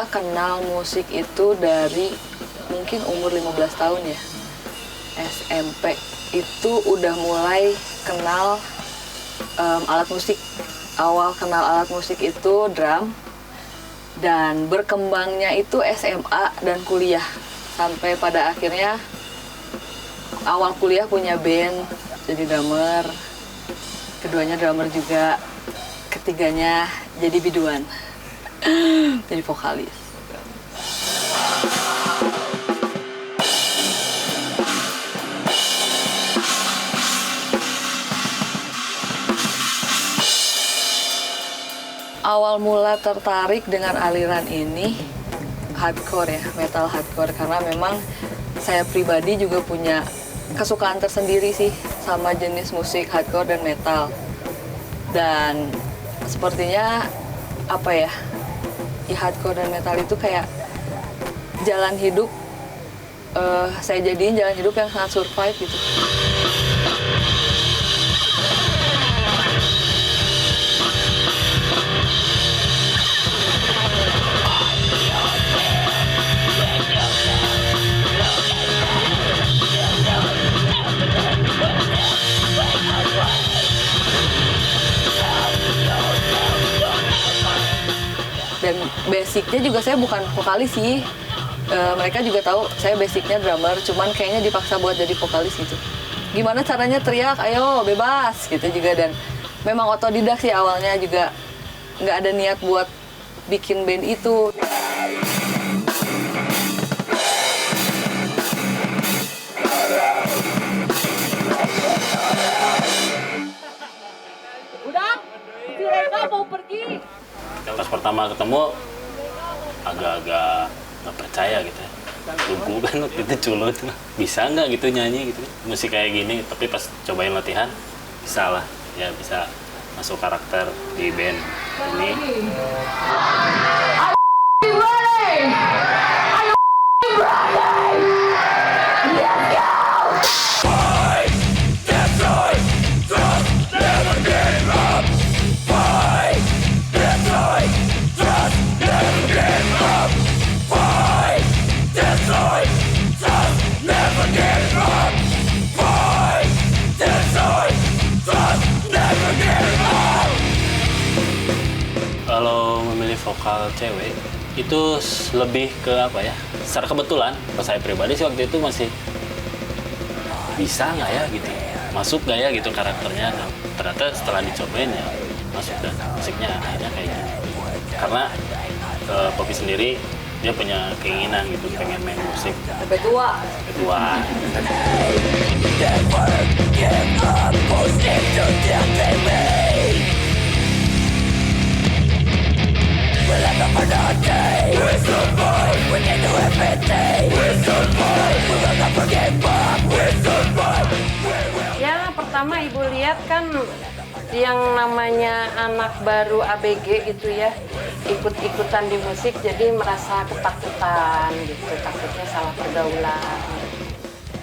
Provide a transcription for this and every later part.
saya kenal musik itu dari mungkin umur 15 tahun ya. SMP itu udah mulai kenal alat musik. Awal kenal alat musik itu drum, dan berkembangnya itu SMA dan kuliah. Sampai pada akhirnya awal kuliah punya band, jadi drummer. Keduanya drummer juga. Ketiganya jadi biduan. Jadi vokalis. Awal mula tertarik dengan aliran ini hardcore ya, metal hardcore, karena memang saya pribadi juga punya kesukaan tersendiri sih sama jenis musik hardcore dan metal. Dan sepertinya apa ya, hardcore dan metal itu kayak jalan hidup, saya jadiin jalan hidup yang sangat survive gitu. Dan basicnya juga saya bukan vokalis sih. Mereka juga tahu saya basicnya drummer, cuman kayaknya dipaksa buat jadi vokalis gitu. Gimana caranya teriak, ayo bebas gitu juga. Dan memang otodidak sih awalnya, juga nggak ada niat buat bikin band itu. Udah, si Reza mau pergi. Pas pertama ketemu agak-agak nggak percaya gitu ya. Lugu kan waktu itu culun, bisa nggak gitu nyanyi gitu musik kayak gini. Tapi pas cobain latihan bisa lah ya, bisa masuk karakter di band ini. Kalau memilih vokal cewek itu lebih ke apa ya? Secara kebetulan, pas saya pribadi sih waktu itu masih bisa nggak ya gitu, masuk nggak ya gitu karakternya. Nah, ternyata setelah dicobain ya masuk, dan musiknya akhirnya kayak gitu. Karena Poppy sendiri dia punya keinginan gitu, pengen main musik Sampai tua. sampai tua. Ya, pertama ibu lihat kan yang namanya anak baru ABG gitu ya, ikut-ikutan di musik, jadi merasa ketakutan gitu, takutnya salah pergaulan.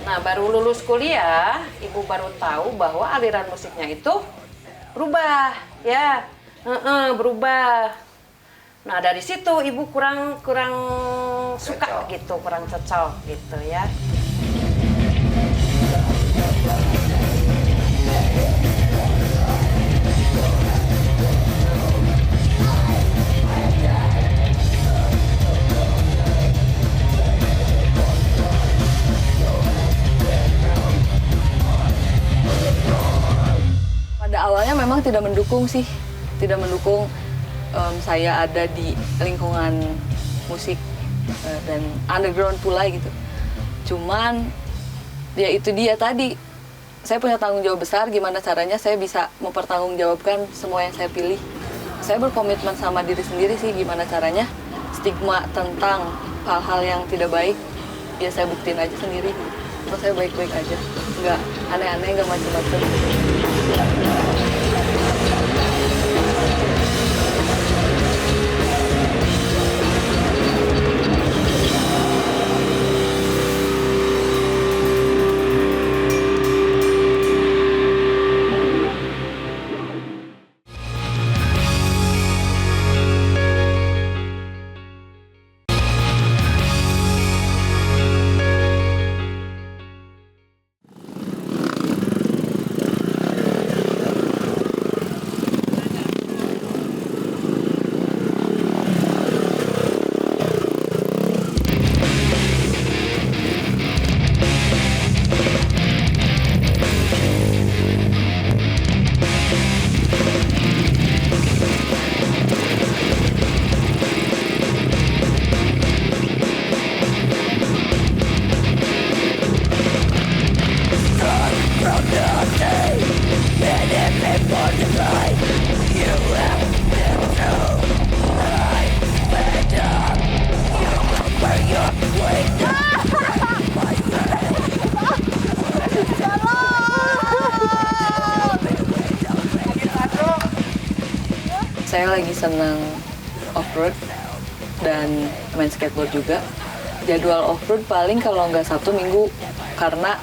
Nah, baru lulus kuliah, ibu baru tahu bahwa aliran musiknya itu berubah, ya, berubah. Nah, dari situ ibu kurang suka gitu, kurang cocok gitu ya. Pada awalnya memang tidak mendukung sih, tidak mendukung saya ada di lingkungan musik dan underground pula gitu. Cuman ya itu dia tadi, saya punya tanggung jawab besar, gimana caranya saya bisa mempertanggungjawabkan semua yang saya pilih. Saya berkomitmen sama diri sendiri sih, gimana caranya stigma tentang hal-hal yang tidak baik ya saya buktiin aja sendiri. Terus saya baik-baik aja, nggak aneh-aneh, nggak macam-macam. saya lagi senang off-road dan main skateboard juga. Jadwal off-road paling kalau nggak Sabtu Minggu, karena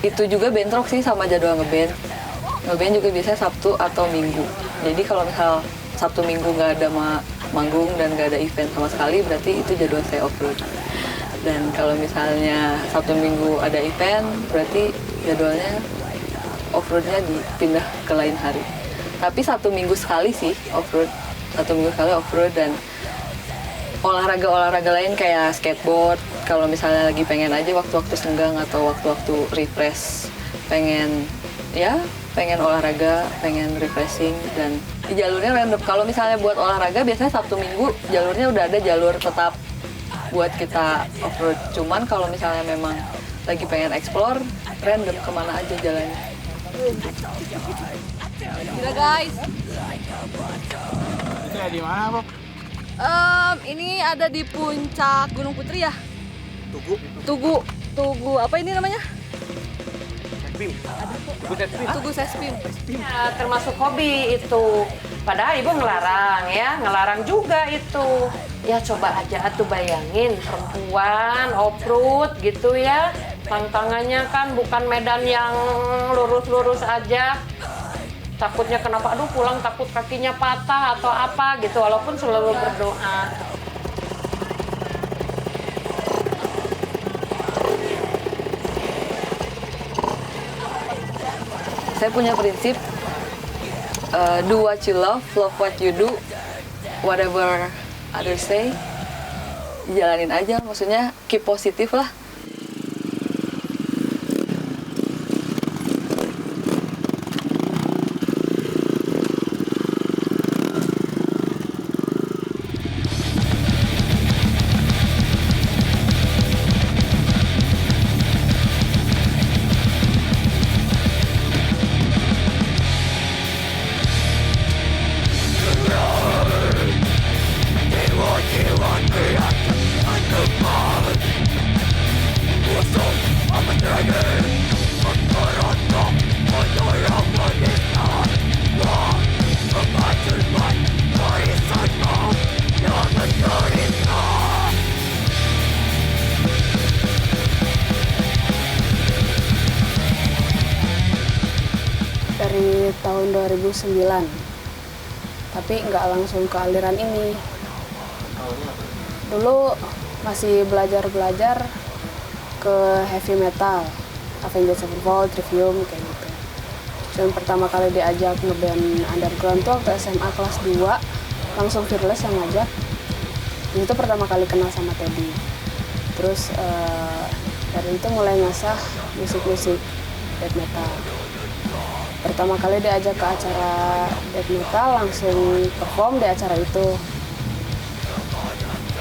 itu juga bentrok sih sama jadwal ngeband. Ngeband juga biasanya Sabtu atau Minggu. Jadi kalau misal Sabtu Minggu nggak ada manggung dan nggak ada event sama sekali, berarti itu jadwal saya off-road. Dan kalau misalnya Sabtu Minggu ada event, berarti jadwalnya off-roadnya dipindah ke lain hari. Tapi Sabtu Minggu sekali sih off-road. Sabtu Minggu sekali off-road dan olahraga lain kayak skateboard. Kalau misalnya lagi pengen aja waktu-waktu senggang atau waktu-waktu refresh, pengen olahraga, pengen refreshing, dan di jalurnya random. Kalau misalnya buat olahraga biasanya Sabtu Minggu jalurnya udah ada jalur tetap buat kita off-road. Cuman kalau misalnya memang lagi pengen explore, random kemana aja jalannya. Gila guys. Itu di mana, Bob? Ini ada di puncak Gunung Putri ya? Tugu apa ini namanya? Tugu Sespim. Ya, termasuk hobi itu. Padahal ibu ngelarang juga itu. Ya coba aja tuh bayangin perempuan off-road gitu ya. Tantangannya kan bukan medan yang lurus-lurus aja. Takutnya kenapa, aduh pulang takut kakinya patah atau apa gitu, walaupun selalu berdoa. Saya punya prinsip, do what you love what you do, whatever others say, jalanin aja, maksudnya keep positif lah. Dari tahun 2009, tapi nggak langsung ke aliran ini. Dulu masih belajar ke heavy metal, Avenged Sevenfold, Trivium, kayak gitu. Dan pertama kali diajak ngeband underground tuh waktu SMA kelas 2, langsung Fearless yang ngajak. Itu pertama kali kenal sama Teddy. Terus dari itu mulai ngasah musik-musik death metal. Pertama kali diajak ke acara death metal, langsung perform di acara itu.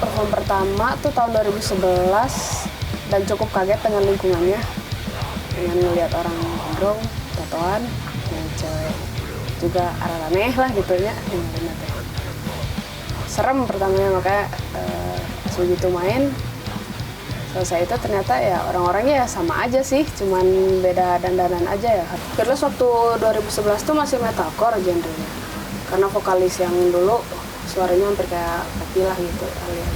Perform pertama tuh tahun 2011 dan cukup kaget dengan lingkungannya, dengan ngelihat orang gondrong, tatoan, yang cewek juga aneh lah gitu ya. Serem pertamanya, makanya pas begitu main, selesai itu ternyata ya orang-orangnya ya sama aja sih, cuman beda dandanan aja ya. Fearless waktu 2011 tuh masih metalcore genrenya, karena vokalis yang dulu suaranya hampir kayak Peti lah gitu kalian.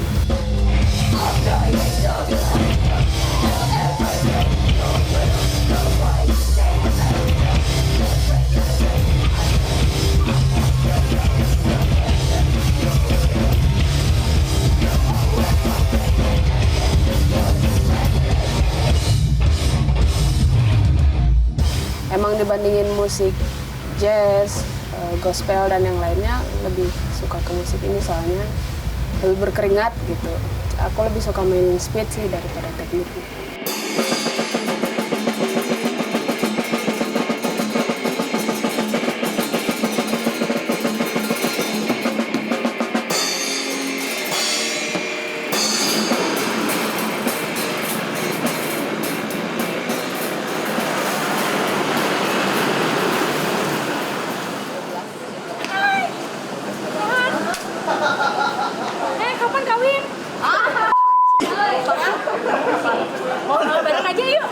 Emang dibandingin musik jazz, gospel dan yang lainnya, lebih suka ke musik ini soalnya lebih berkeringat gitu. Aku lebih suka mainin speed sih daripada tekniknya. Kapan kawin? Mau bareng aja yuk.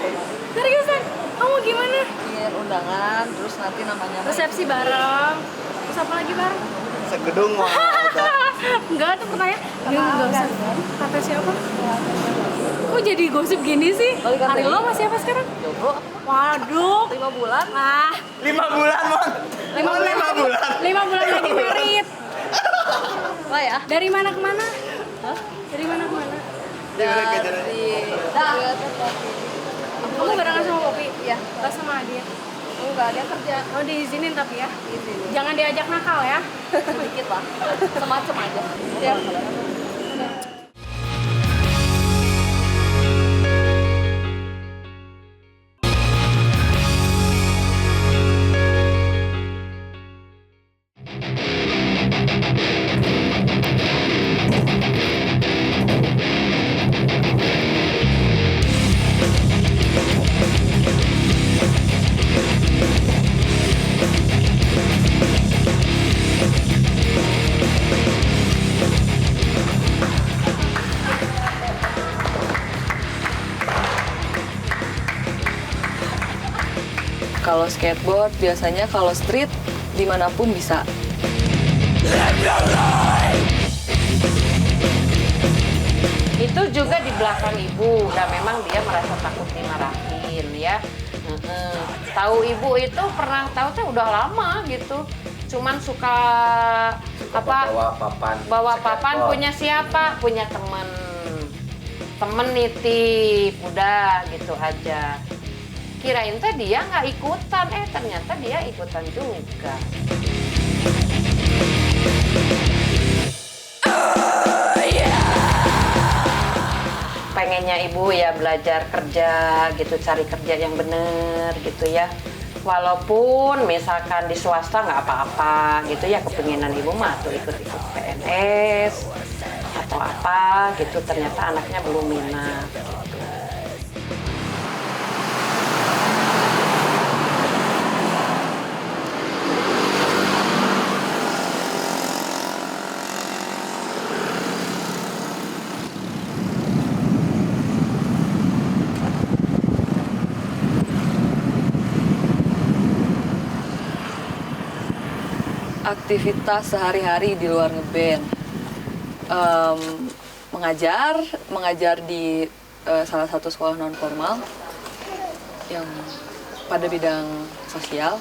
Seriusan? Kamu gimana? Ingin undangan, terus nanti namanya Resepsi bareng. Terus apa lagi bareng? Segedung mah. Enggak, itu pertanyaan. Ini enggak usah. Kata siapa? Kok jadi gosip gini sih? Hari lo sama siapa sekarang? Jomblo. Waduh. 5 bulan. Ah, 5 bulan, Mon. 5 bulan. 5 bulan lagi merit. Lah ya. Dari mana ke mana? Dari mana ke mana? Kamu barengan sama Popi? Iya. Enggak sama dia? Enggak, dia kerja. Oh, diizinin tapi ya? Jangan diajak nakal ya? Sedikit lah. Semacam aja. Siap. Kalau skateboard biasanya kalau street dimanapun bisa. Itu juga di belakang ibu, dan memang dia merasa takut dimarahin ya. Tahu ibu itu pernah tahu tuh udah lama gitu. Cuman suka apa? Bawa papan punya siapa? Punya temen. Temen nitip, udah gitu aja. Kirain teh dia nggak ikutan, ternyata dia ikutan juga. Pengennya ibu ya belajar kerja gitu, cari kerja yang bener gitu ya. Walaupun misalkan di swasta nggak apa-apa gitu ya, kepinginan ibu mah tuh ikut-ikut PNS atau apa gitu, ternyata anaknya belum minat gitu. Aktivitas sehari-hari di luar ngeband, mengajar di salah satu sekolah non formal yang pada bidang sosial.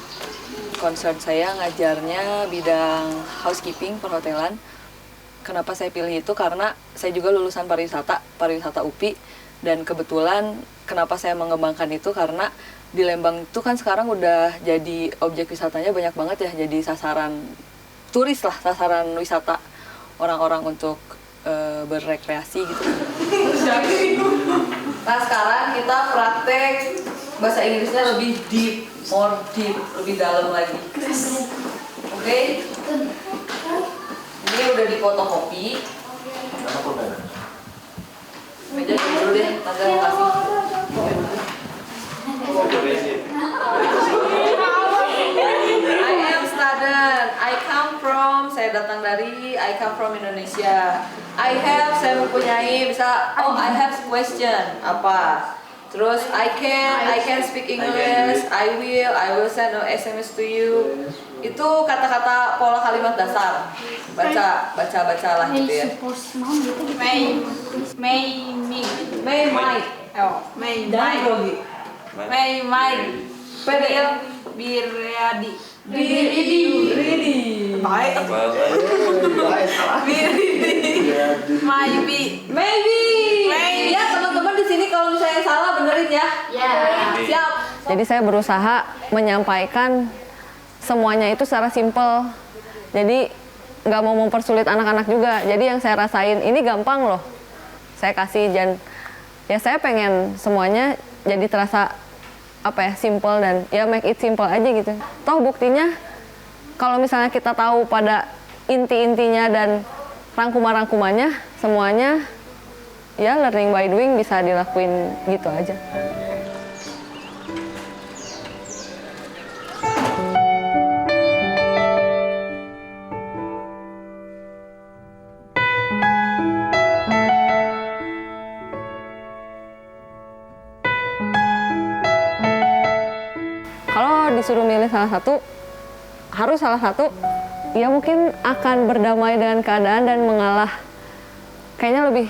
Concern saya ngajarnya bidang housekeeping, perhotelan. Kenapa saya pilih itu? Karena saya juga lulusan pariwisata UPI, dan kebetulan kenapa saya mengembangkan itu karena di Lembang itu kan sekarang udah jadi objek wisatanya banyak banget ya, jadi sasaran turis lah, sasaran wisata orang-orang untuk berrekreasi gitu. Nah sekarang kita praktek bahasa Inggrisnya lebih deep, more deep, lebih dalam lagi. Oke? Ini udah difotokopi. Meja dulu deh, Tanda mau kasih. I am student. Saya datang dari, I come from Indonesia. I have, saya mempunyai, bisa, I have question, apa? Terus I can speak English, I will send a SMS to you. Itu kata-kata pola kalimat dasar. Baca lah gitu ya. Maybe. Ya teman-teman di sini kalau misalnya salah benerin ya. Siap. Jadi saya berusaha menyampaikan semuanya itu secara simpel. Jadi nggak mau mempersulit anak-anak juga. Jadi yang saya rasain ini gampang loh. Saya kasih dan ya saya pengen semuanya jadi terasa simple dan ya make it simple aja gitu. Toh buktinya kalau misalnya kita tahu pada inti-intinya dan rangkuman-rangkumannya semuanya ya learning by doing bisa dilakuin gitu aja. Kalau disuruh milih salah satu, harus salah satu, ya mungkin akan berdamai dengan keadaan dan mengalah. Kayaknya lebih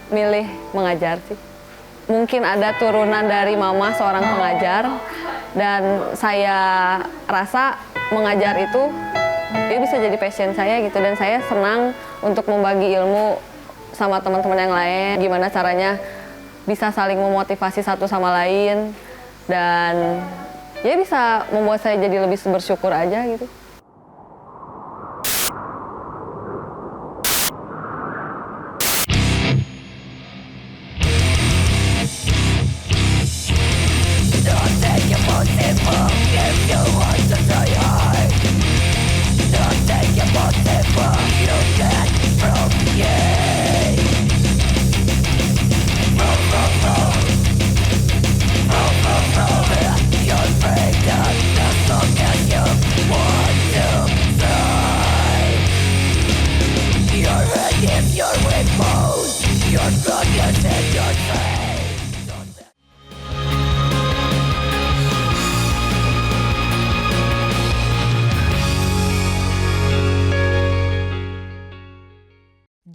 milih mengajar sih. Mungkin ada turunan dari mama seorang pengajar, dan saya rasa mengajar itu ya bisa jadi passion saya gitu, dan saya senang untuk membagi ilmu sama teman-teman yang lain, gimana caranya bisa saling memotivasi satu sama lain, dan ya bisa membuat saya jadi lebih bersyukur aja gitu.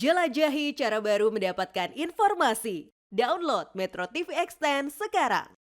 Jelajahi cara baru mendapatkan informasi. Download Metro TV Extend sekarang.